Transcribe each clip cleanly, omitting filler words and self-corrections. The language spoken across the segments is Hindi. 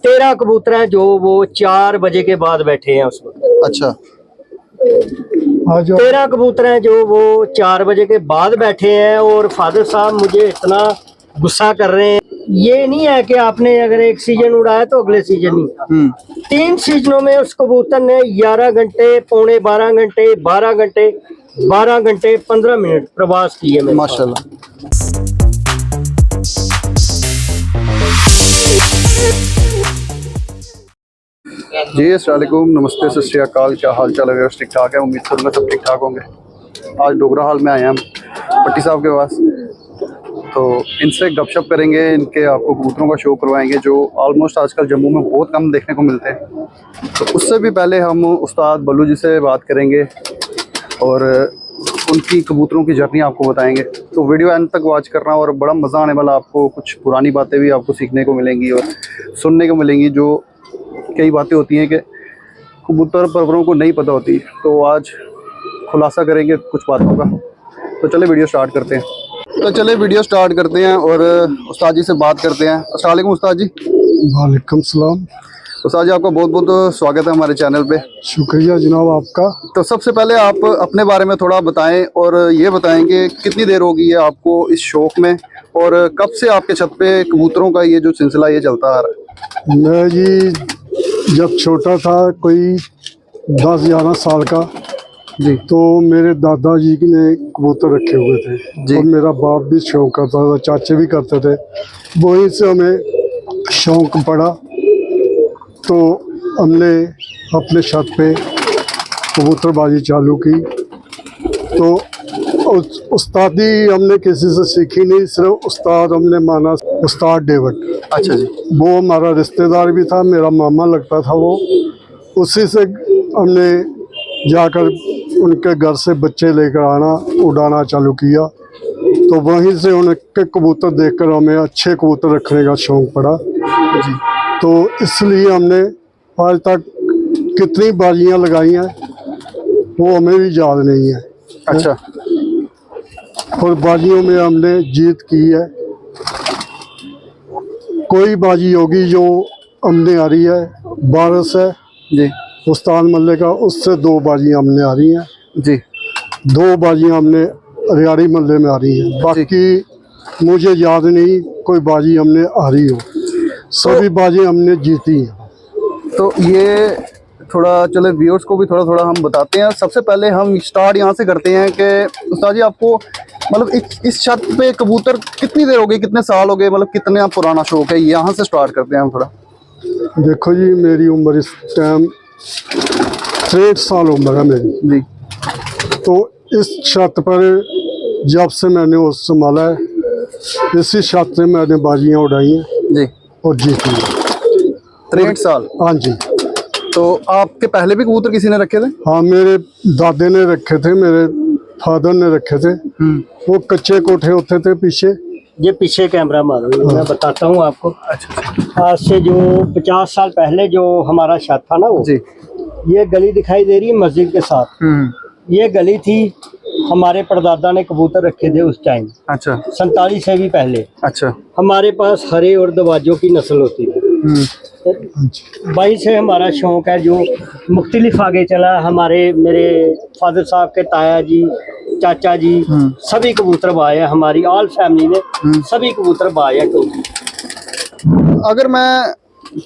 13 कबूतर हैं जो वो 4 बजे के बाद बैठे हैं उस वक्त। अच्छा 13 कबूतर हैं जो वो 4 बजे के बाद बैठे हैं। और फादर साहब मुझे इतना गुस्सा कर रहे हैं, ये नहीं है कि आपने अगर एक सीजन उड़ाया तो अगले सीजन नहीं, 3 सीजनों में उस कबूतर ने 11 घंटे, पौने 12 घंटे, 12 घंटे, 12 घंटे 15 मिनट प्रवास किए मेरे साथ। माशाल्लाह। जी अस्सलाम वालेकुम, नमस्ते, सत श्री अकाल। क्या हाल चाल है? ठीक ठाक है, उम्मीद करूँगा सब ठीक ठाक होंगे। आज डोगरा हाल में आए हैं हम पट्टी साहब के पास, तो इनसे गपशप करेंगे, इनके आपको कबूतरों का शो करवाएंगे जो ऑलमोस्ट आजकल जम्मू में बहुत कम देखने को मिलते हैं। तो उससे भी पहले हम उस्ताद बल्लू जी से बात करेंगे और उनकी कबूतरों की जर्नी आपको बताएंगे। तो वीडियो एंड तक वॉच करना और बड़ा मज़ा आने वाला। आपको कुछ पुरानी बातें भी आपको सीखने को मिलेंगी और सुनने को मिलेंगी, जो कई बातें होती हैं कि कबूतर परवरों को नहीं पता होती। तो आज खुलासा करेंगे कुछ बातों का। तो चले वीडियो स्टार्ट करते हैं। और उस्ताद जी से बात करते हैं। अस्सलाम वालेकुम उस्ताद जी। वालेकुम सलाम। उस्ताद जी, आपका बहुत बहुत स्वागत है हमारे चैनल पे। शुक्रिया जनाब आपका। तो सबसे पहले आप अपने बारे में थोड़ा बताएं और ये बताएं कि कितनी देर हो गई है आपको इस शौक़ में और कब से आपके छत पे कबूतरों का ये जो सिलसिला ये चलता आ रहा है? मैं जी जब छोटा था, कोई 10-11 साल का जी, तो मेरे दादाजी ने कबूतर रखे हुए थे जी। और मेरा बाप भी शौक करता था, चाचे भी करते थे। वहीं से हमें शौक पड़ा, तो हमने अपने छत पे कबूतरबाजी चालू की। तो उस्तादी हमने किसी से सीखी नहीं, सिर्फ उस्ताद हमने माना उस्ताद डेविड। अच्छा जी। वो हमारा रिश्तेदार भी था, मेरा मामा लगता था वो। उसी से हमने जाकर उनके घर से बच्चे लेकर आना, उड़ाना चालू किया। तो वहीं से उनके कबूतर देखकर हमें अच्छे कबूतर रखने का शौक़ पड़ा जी। तो इसलिए हमने आज तक कितनी बाजियां लगाई हैं वो हमें भी याद नहीं है। अच्छा। और बाजियों में हमने जीत की है। कोई बाजी होगी जो हमने हारी है, 12 से जी उस्ताद मल्ले का, उससे 2 बाजियां हमने हारी हैं। जी। 2 बाजियां हमने रियाड़ी मल्ले में हारी हैं। बाकी मुझे याद नहीं कोई बाजी हमने हारी हो। सभी बाजी हमने जीती हैं। तो ये थोड़ा चले व्यूअर्स को भी थोड़ा हम बताते हैं। सबसे पहले हम स्टार्ट यहाँ से करते हैं कि उस्ताद जी आपको मतलब इस छत पे कबूतर कितनी देर हो गई, कितने साल हो गए, मतलब कितने पुराना शौक है? यहाँ से स्टार्ट करते हैं हम थोड़ा। देखो जी, मेरी उम्र इस टाइम 63 साल उम्र है मेरी जी। तो इस छत पर जब से मैंने वो संभाला है, इसी छत से मैंने बाजियाँ उड़ाई हैं जी। और जीती हैं। 63 साल। हाँ जी। तो आपके पहले भी कबूतर किसी ने रखे थे? हाँ, मेरे दादे ने रखे थे, मेरे फादर ने रखे थे। वो कच्चे कोठे होते थे पीछे। ये पीछे कैमरा मारो, मैं बताता हूँ आपको। अच्छा। आज से जो 50 साल पहले जो हमारा छत था ना, वो जी। ये गली दिखाई दे रही है मस्जिद के साथ। ये गली थी, हमारे परदादा ने कबूतर रखे थे उस टाइम। अच्छा। 47 से भी पहले। अच्छा। हमारे पास हरे और दवाजों की नस्ल होती थी। वहीं से हमारा शौक है जो मुख्तलिफ आगे चला। मेरे फादर साहब के ताया जी, चाचा जी सभी कबूतर बाए हैं। हमारी ऑल फैमिली ने सभी कबूतर बाए हैं। अगर मैं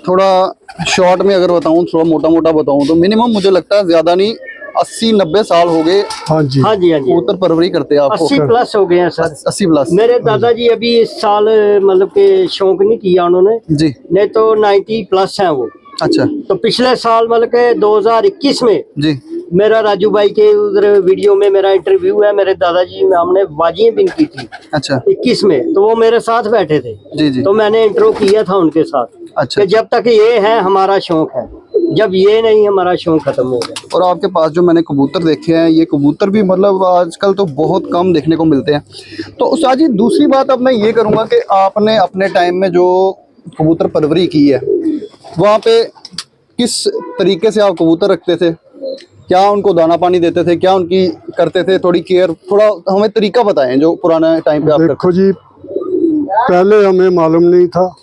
थोड़ा शॉर्ट में अगर बताऊं, थोड़ा मोटा बताऊं, तो मिनिमम मुझे लगता है ज्यादा नहीं 80-90 साल हो गए। हाँ जी। हाँ जी, हाँ जी। कबूतर परवरी करते हैं आपको? 80 प्लस हो गए हैं सर। 80 प्लस। मेरे दादाजी अभी इस साल मतलब के शौक नहीं किया उन्होंने जी। नहीं तो 90 प्लस हैं वो। अच्छा। तो पिछले साल मतलब के 2021 में जी। मेरा राजू भाई के उधर वीडियो में मेरा इंटरव्यू है। मेरे दादाजी हमने बाजियां बिन की थी। अच्छा। 21 में, तो वो मेरे साथ बैठे थे। जी जी। तो मैंने इंट्रो किया था उनके साथ। अच्छा। कि जब तक ये है हमारा शौक है, जब ये नहीं हमारा शौक खत्म हो गया। और आपके पास जो मैंने कबूतर देखे हैं, ये कबूतर भी मतलब आजकल तो बहुत कम देखने को मिलते हैं। तो उस्ताद जी, दूसरी बात अब मैं ये करूँगा कि आपने अपने टाइम में जो कबूतर परवरी की है, वहाँ पे किस तरीके से आप कबूतर रखते थे? क्या उनको दाना पानी देते थे? क्या उनकी करते थे थोड़ी केयर? थोड़ा हमें तरीका बताएं जो पुराने टाइम पे आप देखो जी, पहले हमें मालूम नहीं था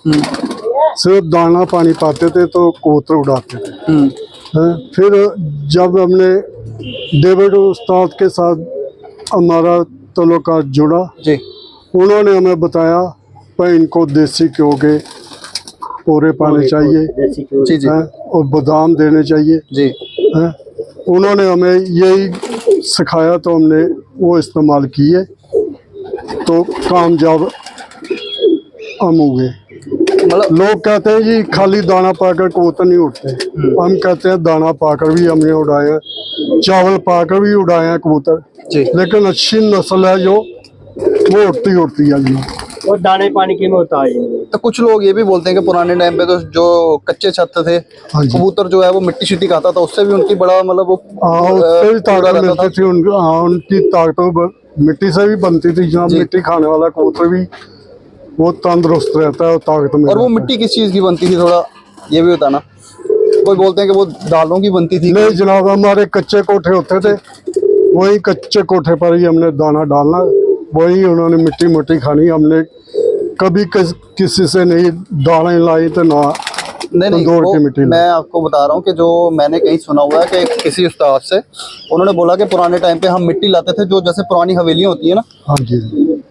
सिर्फ दाना पानी पाते थे तो कबूतर उड़ाते थे। फिर जब हमने डेविड उस्ताद के साथ हमारा तल्लुकात जुड़ा जी उन्होंने हमें बताया भाई इनको देसी घ्यो के पूरे पाने चाहिए जी जी और बादाम देने चाहिए जी हैं। उन्होंने हमें यही सिखाया तो हमने वो इस्तेमाल किए तो कामयाब हम हुए। मतलब लोग कहते हैं जी खाली दाना पाकर कबूतर नहीं उड़ते, हम कहते हैं दाना पाकर भी हमने उड़ाए हैं, चावल पाकर भी उड़ाए हैं कबूतर, जी लेकिन अच्छी नस्ल है जो वो उड़ती है जी। और दाने पानी की मोहताज है। तो कुछ लोग ये भी बोलते हैं कि पुराने टाइम पे तो जो कच्चे छत थे हाँ जी। कबूतर जो है वो मिट्टी शिट्टी खाता था, उससे भी उनकी बड़ा मतलब वो हाँ उससे भी पूरा ताकत रहता मिलती था। थी उनको। हाँ उनकी ताकत मिट्टी से भी बनती थी, जहाँ जी। मिट्टी खाने वाला कबूतर भी वो तंदुरुस्त रहता है और ताकत में और वो रहता है। मिट्टी किस चीज की बनती थी, थोड़ा ये भी बताना। कोई बोलते हैं कि वो दालों की बनती थी। नहीं जनाब, हमारे कच्चे कोठे होते थे, वही कच्चे कोठे पर ही हमने दाना डालना, वही उन्होंने मिट्टी मुट्टी खानी। हमने कभी किसी से नहीं दालें लाई तो ना नहीं तंदूर की मिट्टी मैं आपको बता रहा हूँ कि जो मैंने कहीं सुना हुआ है कि किसी उस्ताद से उन्होंने बोला कि पुराने टाइम पे हम मिट्टी लाते थे, जो जैसे पुरानी हवेलियां होती है ना, हाँ जी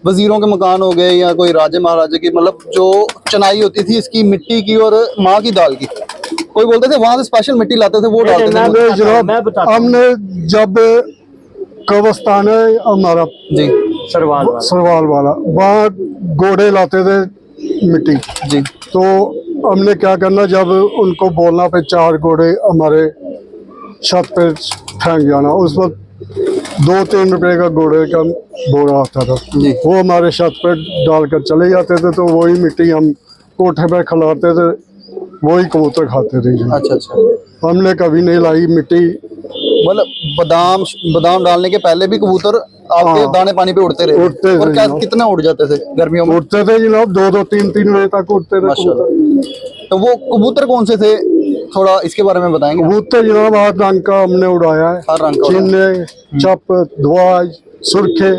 वजीरों के मकान हो गए या कोई राजे महाराजे की, मतलब जो चनाई होती थी इसकी मिट्टी की और माँ की दाल की, कोई बोलते थे वहां से स्पेशल मिट्टी लाते थे वो डालते थे। नहीं जनाब, मैं बताता हूँ। हमने जब कब्रिस्तान है हमारा जी सरवाल वाला, वहाँ घोड़े लाते थे मिट्टी, जी तो हमने क्या करना, जब उनको बोलना पे 4 घोड़े हमारे छत पे फेंक जाना, उस वक्त 2-3 रुपए का घोड़े का बोरा आता था, जी। वो हमारे छत पे डालकर चले जाते थे, तो वही मिट्टी हम कोठे पे खिलाते थे, वही कबूतर खाते थे जी। अच्छा अच्छा। हमने कभी नहीं लाई मिट्टी। मतलब बादाम डालने के पहले भी कबूतर आपके हाँ। दाने पानी पे उड़ते रहे उड़ते थे और क्या जनाब। कितना उड़ जाते थे गर्मियों में? उठते थे जनाब 2-2 3-3 बजे तक उठते थे कबूतर। माशाल्लाह। तो वो कबूतर कौन से थे, थोड़ा इसके बारे में बताएंगे? कबूतर जनाब हर रंग का हमने उड़ाया है, हर रंग का उड़ाया। चीने, चप, ध्वाज, सुर्खे,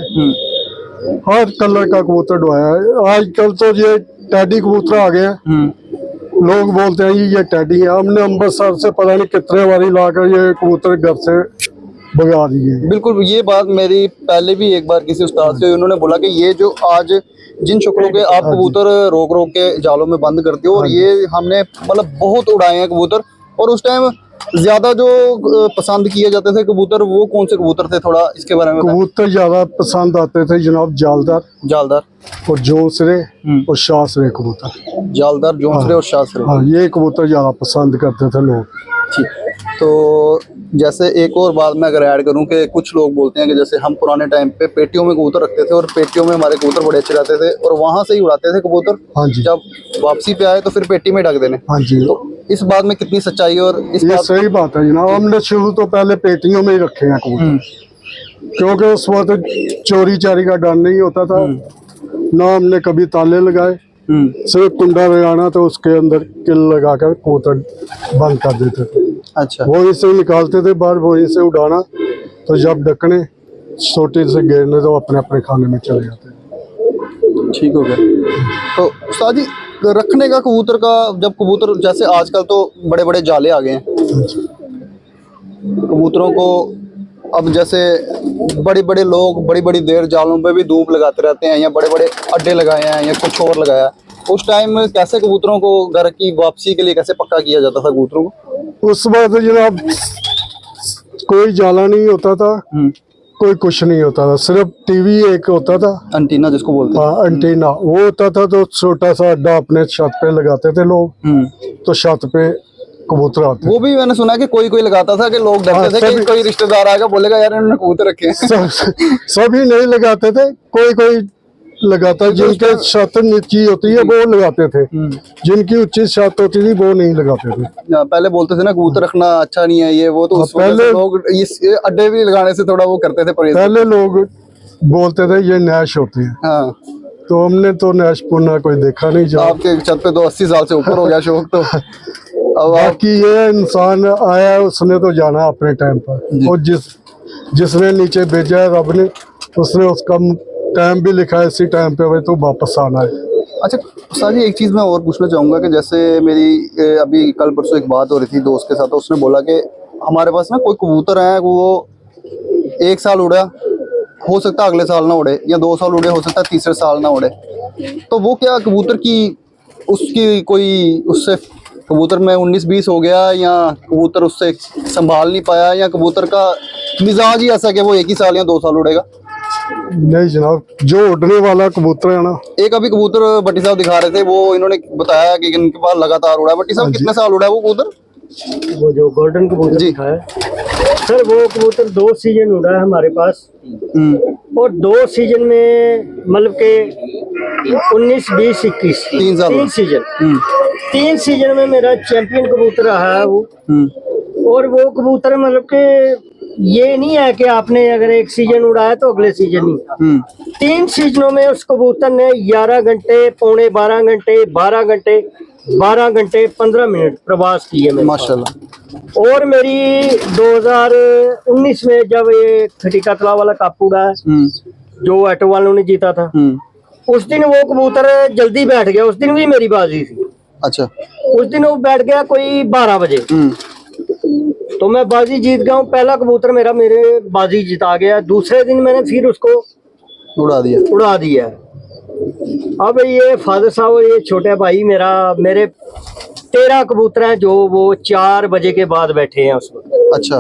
हर कलर का कबूतर उड़ाया है। आजकल तो ये टैडी कबूतर आ गए हैं, लोग बोलते हैं ये टैडी है। हमने अमृतसर से पता नहीं कितने बारी लाकर ये कबूतर घर से भगा दिए। बिल्कुल, ये बात मेरी पहले भी एक बार किसी उस्ताद से, उन्होंने बोला कि ये जो आज जिन शक्लों के आप कबूतर रोक रोक के जालों में बंद करते हो, और ये हमने मतलब बहुत उड़ाए हैं कबूतर, और उस टाइम ज्यादा जो पसंद किए जाते थे कबूतर, वो कौन से कबूतर थे, थोड़ा इसके बारे में बताएं। कबूतर ज्यादा पसंद आते थे जनाब जालदार जालदार और जोंसरे और शाहसरे कबूतर। जालदार, जोंसरे और शाहसरे। हाँ ये कबूतर ज्यादा पसंद करते थे लोग। ठीक। तो जैसे एक और बात मैं अगर ऐड करूं कि कुछ लोग बोलते हैं कि जैसे हम पुराने टाइम पे पेटियों में कबूतर रखते थे, और पेटियों में हमारे कबूतर बड़े अच्छे रहते थे, और वहां से ही उड़ाते थे कबूतर। हाँ जी। जब वापसी पे आए तो फिर पेटी में ढक देने। हाँ जी, तो इस बात में कितनी सच्चाई है, और इस ये बात सही बात है जनाब। हमने शुरू तो पहले पेटियों में ही रखे हैं कबूतर, क्योंकि उस वक्त चोरी चारी का डर नहीं होता था, ना हमने कभी ताले लगाए, सिर्फ कुंडा लगाना तो उसके अंदर किल लगाकर कबूतर बंद कर देते थे। अच्छा। वहीं से निकालते थे बाहर, वहीं से उड़ाना, तो जब ढकने छोटे से घेरने तो अपने अपने खाने में चले जाते थे। ठीक हो गया। तो उस्ताद जी, रखने का कबूतर का, जब कबूतर जैसे आजकल तो बड़े बड़े जाले आ गए हैं कबूतरों को, अब जैसे बड़े बड़े लोग बड़ी बड़ी देर जालों पे भी धूप लगाते रहते हैं, या बड़े बड़े अड्डे लगाए हैं या कुछ और लगाया है, उस टाइम कैसे कबूतरों को घर की वापसी के लिए कैसे पक्का किया जाता था कबूतरों को? उस वक्त जनाब कोई जाला नहीं होता था, कोई कुछ नहीं होता था, सिर्फ टीवी एक होता था, एंटीना जिसको बोलते हैं। हाँ एंटीना वो होता था, तो छोटा सा अड्डा अपने छत पे लगाते थे लोग, तो छत पे कबूतर आते। वो भी मैंने सुना है कि कोई कोई लगाता था कि लोग डरते थे कि कोई रिश्तेदार आएगा बोलेगा यार इन्होंने कबूतर रखे हैं। सभी नहीं लगाते थे, कोई कोई लगाता, जिनके छत नीची होती है वो लगाते थे, जिनकी ऊंची छत होती थी वो नहीं लगाते थे। पहले बोलते थे ना कबूतर रखना अच्छा नहीं है ये वो, तो उस वजह से लोग इस अड्डे भी लगाने से थोड़ा वो करते थे परहेज। पहले लोग बोलते थे ये नैश होते हैं, हाँ। तो हमने तो नैश पुना कोई देखा नहीं। जो आपके छत पे तो 80 साल से ऊपर हो गया शौक, तो अब बाकी ये इंसान आया उसने तो जाना अपने टाइम पर, और जिसने नीचे भेजा है रब ने, उसने उसका टाइम भी लिखा है इसी टाइम पे, भाई तो वापस आना है। अच्छा उस्ताद जी, एक चीज़ मैं और पूछना चाहूँगा कि जैसे मेरी अभी कल परसों एक बात हो रही थी दोस्त के साथ, तो उसने बोला कि हमारे पास ना कोई कबूतर है, वो 1 साल उड़ा, हो सकता है अगले साल ना उड़े, या 2 साल उड़े, हो सकता है तीसरे साल ना उड़े। तो वो क्या कबूतर की उसकी कोई उससे कबूतर में 19-20 हो गया, या कबूतर उससे संभाल नहीं पाया, या कबूतर का मिजाज ही ऐसा कि वो 1 ही साल या 2 साल उड़ेगा? नहीं जनाब, जो उड़ने वाला कबूतर है ना, एक अभी कबूतर भट्टी साहब दिखा रहे थे, वो इन्होंने बताया कि इनके पास लगातार उड़ा है। भट्टी साहब कितने साल उड़ा है वो कबूतर? वो जो गोल्डन कबूतर जी। दिखाया सर, वो कबूतर 2 सीजन उड़ा है हमारे पास, और 2 सीजन में मतलब के 19, 20, 21 3 साल 3 सीजन 3 सीजन में मेरा चैंपियन कबूतर रहा है वो। और वो कबूतर मतलब के ये नहीं है कि आपने अगर एक सीजन उड़ाया तो अगले सीजन नहीं, 3 सीजनों में उस कबूतर ने 11 घंटे, पौने 12 घंटे, 12 घंटे, 12 घंटे 15 मिनट प्रवास किए मेरे साथ। माशाल्लाह। और मेरी 2019 में जब ये खटीका तलाव वाला कप उड़ा है, जो ऑटो वालों ने जीता था, उस दिन वो कबूतर जल्दी बैठ गया। उस दिन भी मेरी बाजी थी। अच्छा। उस दिन वो बैठ गया कोई 12 बजे, तो मैं बाजी जीत गया हूँ। पहला कबूतर मेरे बाजी जिता गया। दूसरे दिन मैंने फिर उसको उड़ा दिया। अब ये फादर साहब और ये छोटे भाई मेरे 13 कबूतर हैं जो वो 4 बजे के बाद बैठे हैं उस वक्त। अच्छा।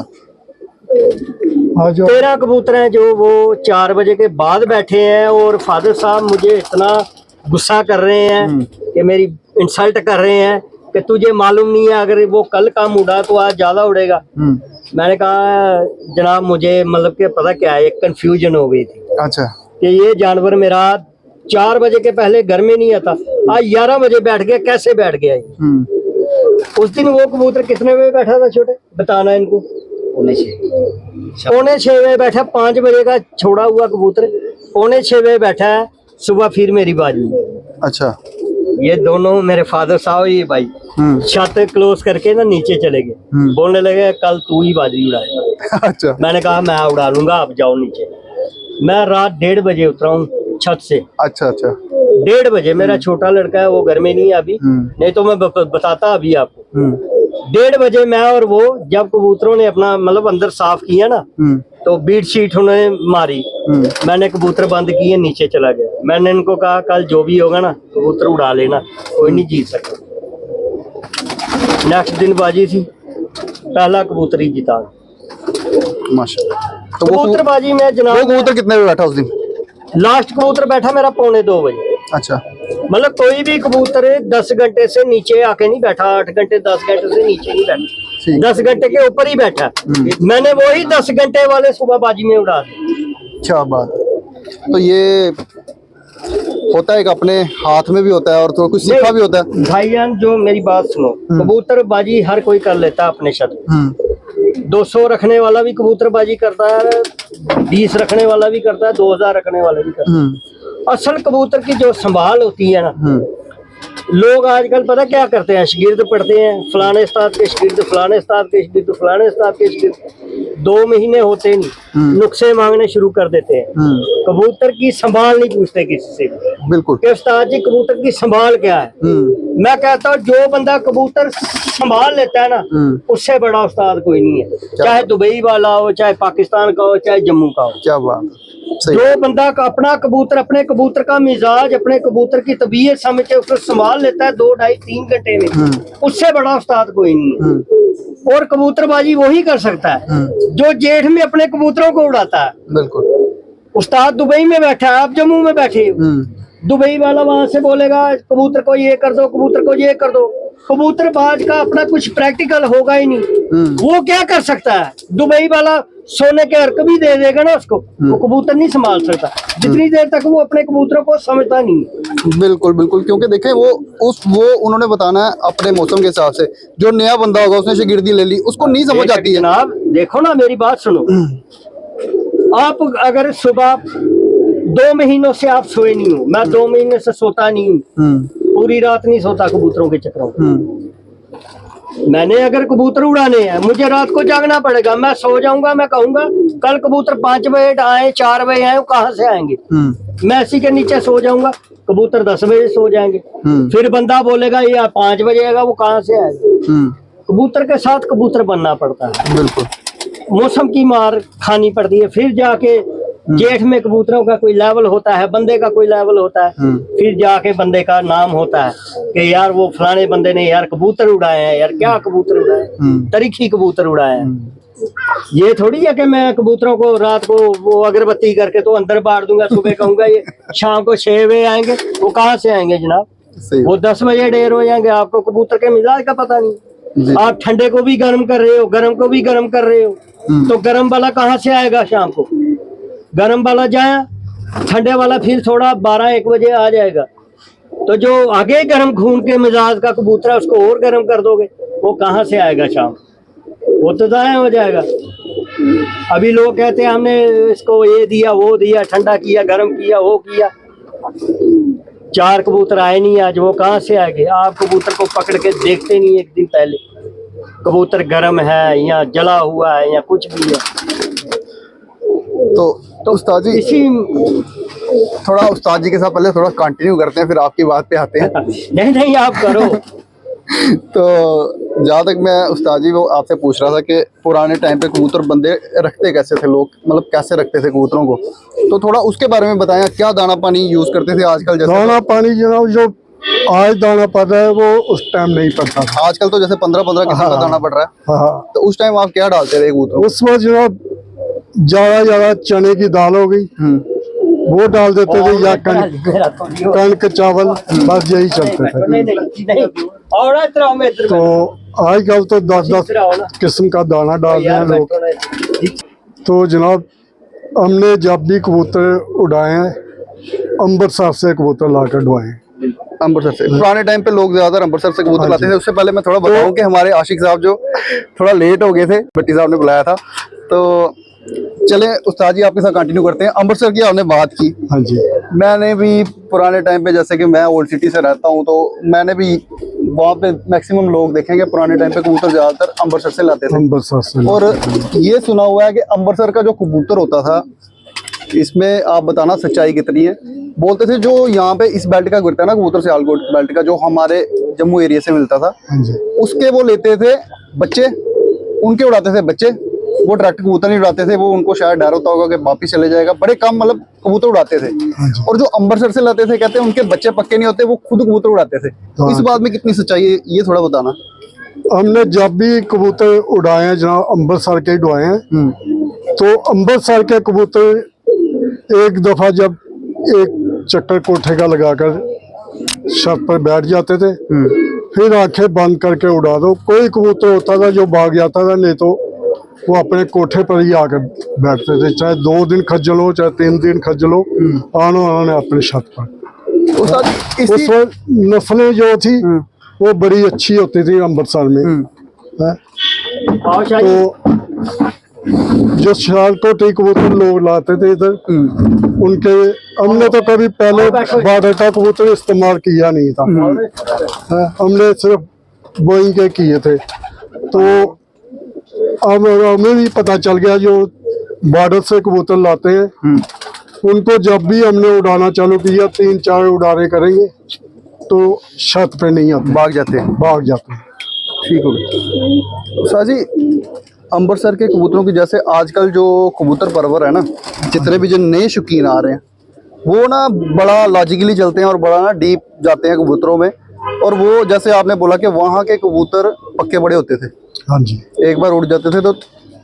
13 कबूतर हैं जो वो 4 बजे के बाद बैठे हैं, और फादर साहब मुझे इतना गुस्सा कर रहे हैं कि मेरी इंसल्ट कर रहे हैं कि तुझे मालूम नहीं है अगर वो कल कम उड़ा तो आज ज्यादा उड़ेगा। मैंने कहा जनाब मुझे मतलब कि पता क्या है, एक कंफ्यूजन हो गई थी। अच्छा। कि ये जानवर मेरा 4 बजे के पहले घर में नहीं आता, आज 11 बजे बैठ गया, कैसे बैठ गया ये? उस दिन वो कबूतर कितने बजे बैठा था छोटे, बताना इनको? 6:45 बजे बैठा। 5 बजे का छोड़ा हुआ कबूतर 6:45 बजे बैठा है। सुबह फिर मेरी बाजी। अच्छा। ये दोनों मेरे फादर साहब ये भाई छत क्लोज करके ना नीचे चले गए, बोलने लगे कल तू ही बाजी उड़ाएगा। अच्छा। मैंने कहा मैं उड़ा लूंगा, आप जाओ नीचे। मैं रात 1:30 बजे उतरा हूँ छत से। अच्छा। अच्छा। 1:30 बजे। मेरा छोटा लड़का है वो घर में नहीं है अभी, नहीं तो मैं बताता अभी आपको। 1:30 बजे मैं और वो जब कबूतरों ने अपना मतलब अंदर साफ किया ना, तो बीट शीट उन्होंने मारी, मैंने कबूतर बंद किए, नीचे चला गया। मैंने इनको कहा कल जो भी होगा ना कबूतर उड़ा लेना, कोई नहीं जीत सकता। नेक्स्ट दिन बाजी थी, पहला कबूतर ही जीता। माशाल्लाह। तो कबूतरबाजी में वो जनाब कबूतर कितने बजे बैठा उस दिन? लास्ट कबूतर बैठा मेरा 2:45 बजे। अच्छा। मतलब कोई भी कबूतर 10 घंटे से नीचे आके नहीं बैठा, 8 घंटे 10 घंटे से नीचे नहीं बैठा, 10 घंटे के ऊपर ही बैठा। मैंने वही 10 घंटे वाले सुबह बाजी में उड़ा दिए। क्या बात। तो ये होता है कि अपने हाथ में भी होता है और तो कुछ सीखा भी होता है। भाईजान जो मेरी बात सुनो, कबूतरबाजी हर कोई कर लेता है अपने छत। 200 रखने वाला भी कबूतरबाजी करता है, 20 रखने वाला भी करता है, 2000 रखने वाला भी करता है। असल कबूतर की जो संभाल होती है ना, लोग आजकल पता क्या करते हैं, शागिर्द पढ़ते हैं, फलाने उस्ताद के शागिर्द, फलाने उस्ताद के शागिर्द, फलाने उस्ताद के शागिर्द। 2 महीने होते नहीं नुक्से मांगने शुरू कर देते हैं। कबूतर की संभाल नहीं पूछते किसी से बिल्कुल कि उस्ताद जी कबूतर की संभाल क्या है। मैं कहता हूँ जो बंदा कबूतर संभाल लेता है ना, उससे बड़ा उस्ताद कोई नहीं है, चाहे दुबई वाला हो, चाहे पाकिस्तान का हो, चाहे जम्मू का हो। क्या बात। जो बंदा का अपना कबूतर, अपने कबूतर का मिजाज, अपने कबूतर की तबीयत समझ के उसको संभाल लेता है 2, 2.5, 3 घंटे में, उससे बड़ा उस्ताद कोई नहीं है। और कबूतरबाजी वही कर सकता है जो जेठ में अपने कबूतरों को उड़ाता है। बिल्कुल। उस्ताद दुबई में बैठा है, आप जम्मू में बैठे हो, दुबई वाला वहां से बोलेगा कबूतर को ये कर दो, कबूतर को ये कर दो। कबूतरबाज का अपना कुछ प्रैक्टिकल होगा ही नहीं, वो क्या कर सकता है? दुबई वाला सोने के अर्क भी दे देगा ना उसको, वो कबूतर नहीं संभाल सकता जितनी देर तक वो अपने कबूतरों को समझता नहीं। बिल्कुल बिल्कुल, क्योंकि देखें वो उन्होंने बताना है अपने मौसम के हिसाब से। जो नया बंदा होगा उसने शागिर्दी ले ली, उसको नहीं समझ आती है। जनाब देखो ना, मेरी बात सुनो, आप अगर सुबह 2 महीनों से आप सोए नहीं हो, मैं 2 महीने से सोता नहीं हूँ, पूरी रात नहीं सोता कबूतरों के चक्करों में। मैंने अगर कबूतर उड़ाने हैं, मुझे रात को जागना पड़ेगा। मैं सो जाऊंगा, मैं कहूंगा कल कबूतर 5 बजे आए, 4 बजे आए, कहाँ से आएंगे? मैं इसी के नीचे सो जाऊंगा, कबूतर 10 बजे सो जाएंगे। फिर बंदा बोलेगा ये 5 बजे आएगा, वो कहाँ से आएगा? कबूतर के साथ कबूतर बनना पड़ता है, बिल्कुल। मौसम की मार खानी पड़ती है। फिर जाके जेठ में कबूतरों का कोई लेवल होता है, बंदे का कोई लेवल होता है, फिर जाके बंदे का नाम होता है कि यार वो फलाने बंदे ने यार कबूतर उड़ाए हैं, यार क्या कबूतर उड़ाए, तरीखी कबूतर उड़ाए हैं। ये थोड़ी है कि मैं कबूतरों को रात को वो अगरबत्ती करके तो अंदर बांट दूंगा, सुबह कहूंगा ये शाम को 6 बजे आएंगे, वो कहाँ से आएंगे जनाब? सही। वो 10 बजे ढेर हो जाएंगे। आपको कबूतर के मिजाज का पता नहीं। आप ठंडे को भी गर्म कर रहे हो, गर्म को भी गर्म कर रहे हो, तो गर्म वाला कहाँ से आएगा शाम को? गर्म वाला जाए, ठंडे वाला फिर थोड़ा 12-1 बजे आ जाएगा। तो जो आगे गर्म खून के मिजाज का कबूतर है उसको और गर्म कर दोगे, वो कहाँ से आएगा शाम? वो तो जाया हो जाएगा। अभी लोग कहते हैं हमने इसको ये दिया, वो दिया, ठंडा किया, गर्म किया, वो किया। 4 कबूतर आए नहीं आज, वो कहाँ से आएंगे? आप कबूतर को पकड़ के देखते नहीं एक दिन पहले, कबूतर गर्म है या जला हुआ है या कुछ भी है। तो उस्ताद जी, इसी थोड़ा उस्ताद जी के साथ पहले थोड़ा कंटिन्यू करते हैं, फिर आपकी बात पे आते हैं। नहीं आप करो। तो जहाँ तक मैं उस्ताद जी वो आपसे पूछ रहा था कि पुराने टाइम पे कबूतर बंदे रखते कैसे थे लोग, मतलब कैसे रखते थे कबूतरों को, तो थोड़ा उसके बारे में बताएं। क्या दाना पानी यूज करते थे आजकल? जैसे दाना पानी जनाब जो आज दाना पड़ता है वो उस टाइम नहीं पड़ता था। आजकल तो जैसे 15-15 किस्म का दाना पड़ रहा है। हाँ, तो उस टाइम आप क्या डालते थे कबूतरों? उस वक्त जनाब ज्यादा चने की दाल हो गई वो डाल देते थे, या कणक चावल, बस यही चलते थे। तो आजकल तो 10-10 किस्म का दाना डाल रहे हैं लोग। तो जनाब हमने जब भी कबूतर उड़ाए हैं, अमृतसर से कबूतर लाकर उड़ाए हैं। अमृतसर से पुराने टाइम पे लोग ज्यादातर अमृतसर से कबूतर लाते थे। उससे पहले मैं थोड़ा बताऊं कि हमारे आशिक साहब जो थोड़ा लेट हो गए थे, भट्टी साहब ने बुलाया था, तो चले उस्ताद जी आपके साथ कंटिन्यू करते हैं। अमृतसर की आपने बात की। हाँ जी, मैंने भी पुराने टाइम पे, जैसे कि मैं ओल्ड सिटी से रहता हूं, तो मैंने भी वहाँ पे मैक्सिमम लोग देखेंगे पुराने टाइम पे कबूतर ज्यादातर अमृतसर से लाते थे। अमृतसर से। और ये सुना हुआ है कि अमृतसर का जो कबूतर होता था, इसमें आप बताना सच्चाई कितनी है। बोलते थे जो यहाँ पे इस बेल्ट का गिरता है ना कबूतर, सियालकोट बेल्ट का, जो हमारे जम्मू एरिया से मिलता था, हाँ जी, उसके वो लेते थे बच्चे, उनके उड़ाते थे बच्चे। वो डायरेक्ट कबूतर नहीं उड़ाते थे, वो उनको शायद डर होता होगा कि वापिस चले जाएगा, बड़े कम मतलब कबूतर उड़ाते थे। और जो अमृतसर से लाते थे, कहते हैं उनके बच्चे पक्के नहीं होते, वो खुद कबूतर उड़ाते थे। तो इस बात में कितनी सच्चाई है, ये थोड़ा बताना। हमने जब भी कबूतर उड़ाए हैं जनाब, अमृतसर के उड़ाए हैं, तो अमृतसर के कबूतर एक दफा जब एक चक्कर कोठे का लगाकर छत पर बैठ जाते थे, फिर आंखें बंद करके उड़ा दो, कोई कबूतर होता था जो भाग जाता था, नहीं तो वो अपने कोठे पर ही आकर बैठते थे। चाहे 2 दिन खज्जल हो, चाहे 3 दिन खज्जल हो, आने अपने छत पर। उस वक्त नस्लें जो थी वो बड़ी अच्छी होती थी अमृतसर में। तो जो सियालकोटी कबूतर लोग लाते थे इधर, उनके हमने तो कभी पहले बारह का कबूतर इस्तेमाल किया नहीं था। हमने सिर्फ बोइंग के किए थे। तो अब हमें भी पता चल गया जो बॉर्डर से कबूतर लाते हैं, उनको जब भी हमने उड़ाना चालू किया, 3-4 उड़ाने करेंगे तो छत पे नहीं आते, भाग जाते हैं। ठीक हो गया। शाह जी, अमृतसर के कबूतरों की, जैसे आजकल जो कबूतर परवर है ना, जितने भी जो नए शौकीन आ रहे हैं, वो ना बड़ा लॉजिकली चलते हैं और बड़ा ना डीप जाते हैं कबूतरों में। और वो जैसे आपने बोला कि वहाँ के कबूतर पक्के बड़े होते थे। हाँ जी, एक बार उड़ जाते थे तो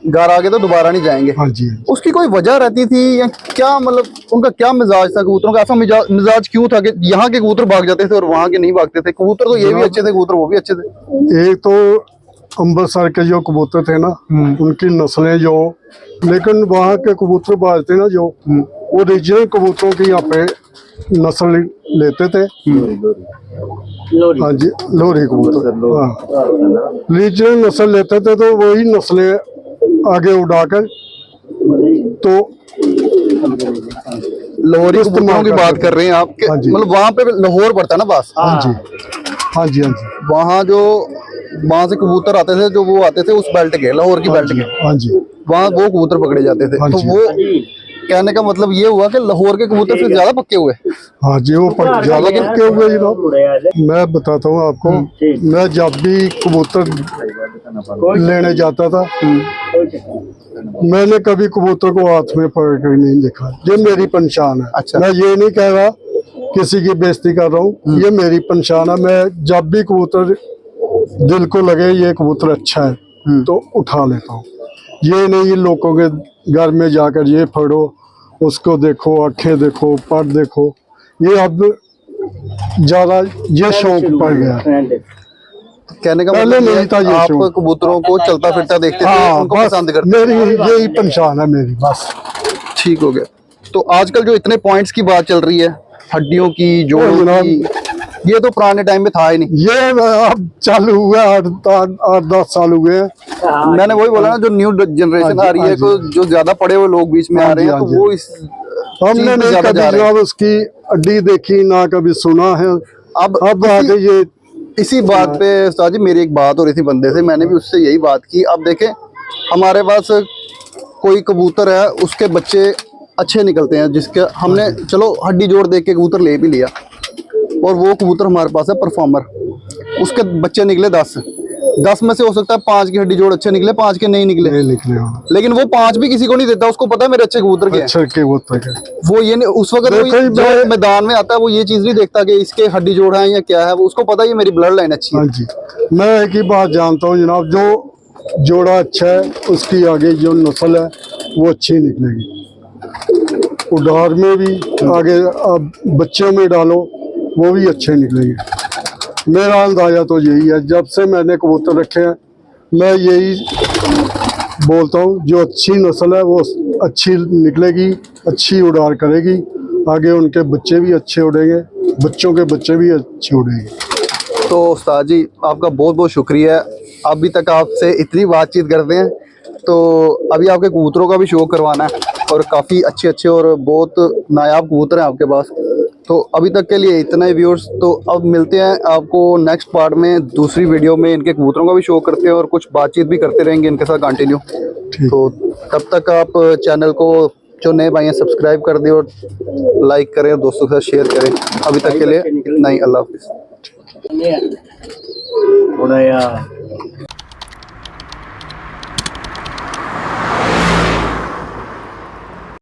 घर आगे तो दोबारा नहीं जाएंगे। हाँ जी। उसकी कोई वजह रहती थी या क्या, मतलब उनका क्या मिजाज था कबूतरों का? ऐसा मिजाज क्यों था कि यहाँ के कबूतर भाग जाते थे और वहाँ के नहीं भागते थे? कबूतर तो ये भी अच्छे थे, कबूतर वो भी अच्छे थे। एक तो अमृतसर के जो कबूतर थे ना, उनकी नस्लें जो, लेकिन वहाँ के कबूतर बाजते ना जो, वो रीजनल कबूतरों की यहाँ पे नस्ल लेते थे। हाँ जी, लोरी कबूतर, हाँ, रीजनल नस्ल लेते थे, तो वही नस्लें आगे उड़ाकर तो लाहौरी कबूतरों की बात कर रहे हैं आप? मतलब वहाँ पे लाहौर पड़ता है ना पास? हाँ जी, हाँ जी, हाँ जी। वहाँ से कबूतर आते थे, जो वो आते थे उस बेल्ट के, लाहौर की बेल्ट के। हाँ जी, वहाँ वो कबूतर पकड़े जाते थे। तो वो कहने का मतलब ये हुआ कि लाहौर के कबूतर से ज्यादा पक्के हुए। हाँ जी, वो ज्यादा पक्के हुए जनाब। मैं बताता हूँ आपको, मैं जब भी कबूतर लेने जाता था, मैंने कभी कबूतर को हाथ में पकड़ कर नहीं देखा। ये मेरी पहचान है। अच्छा। मैं ये नहीं कह रहा किसी की बेइज्जती कर रहा हूँ, ये मेरी पहचान है। मैं जब भी कबूतर दिल को लगे ये कबूतर अच्छा है तो उठा लेता हूँ। ये नहीं लोगों के घर में जाकर ये पढ़ो, उसको देखो, आंखें देखो, पर देखो, ये अब ज्यादा ये शौक पड़ गया। कहने का पहले मतलब ये नहीं है था कि ये आप शौक। कबूतरों को चलता फिरता देखते थे, हाँ, उनको बस पसंद करते मेरी यही पहचान है मेरी, बस। ठीक हो गया। तो आजकल जो इतने पॉइंट्स की बात चल रही है, हड्डियों की, जोड़ों जनाब, की, ये तो पुराने टाइम में था ही नहीं। ये अब चालू हुआ, 8-10 साल हुए हैं। मैंने वही बोला ना, जो न्यू जनरेशन हाँ आ जी, रही है, हाँ जी। जो ज्यादा पढ़े हुए लोग बीच में आ हाँ रहे जी, हैं, हाँ तो जी। वो इस हमने चीज़ पे नहीं ज्यादा कभी जा रहे हैं। जनाब उसकी अड्डी देखी, ना कभी सुना है। अब आगे ये इसी बात पे उस्ताद जी मेरी एक बात हो रही थी बंदे से, मैंने भी उससे यही बात की। अब देखें, हमारे पास कोई कबूतर है, उसके बच्चे अच्छे निकलते हैं, जिसके हमने चलो हड्डी जोड़ देख के कबूतर ले भी लिया, और वो कबूतर हमारे पास है परफॉर्मर, उसके बच्चे निकले 10 में से हो सकता है 5 की हड्डी जोड़ अच्छे निकले, 5 के नहीं निकले, नहीं निकले होंगे। लेकिन वो 5 भी किसी को नहीं देता, उसको पता है मेरे अच्छे कबूतर के हैं। अच्छा के वो तक है। वो ये नहीं, उस वक्त वो देखो जो मैदान में आता है वो ये चीज नहीं देखता कि इसके हड्डी जोड़ है या क्या है, वो उसको पता है ये मेरी ब्लड लाइन अच्छी है। हाँ जी, मैं एक ही बात जानता हूँ जनाब, जो जोड़ा अच्छा है उसकी आगे जो नस्ल है वो अच्छी निकलेगी। उड़ार में भी आगे अब बच्चों में डालो वो भी अच्छे निकलेंगे। मेरा अंदाजा तो यही है, जब से मैंने कबूतर रखे हैं मैं यही बोलता हूँ, जो अच्छी नस्ल है वो अच्छी निकलेगी, अच्छी उड़ार करेगी, आगे उनके बच्चे भी अच्छे उड़ेंगे, बच्चों के बच्चे भी अच्छे उड़ेंगे। तो उस्ताद जी आपका बहुत बहुत शुक्रिया, अभी तक आपसे इतनी बातचीत करते हैं, तो अभी आपके कबूतरों का भी शो करवाना है, और काफ़ी अच्छे अच्छे और बहुत नायाब कबूतर हैं आपके पास। तो अभी तक के लिए इतना ही व्यूअर्स, तो अब मिलते हैं आपको नेक्स्ट पार्ट में, दूसरी वीडियो में इनके कबूतरों का भी शो करते हैं और कुछ बातचीत भी करते रहेंगे इनके साथ कंटिन्यू। तो तब तक आप चैनल को जो नए भाई हैं सब्सक्राइब कर दें और लाइक करें और दोस्तों के साथ शेयर करें। अभी तक के लिए इतना ही, अल्लाह हाफिज़।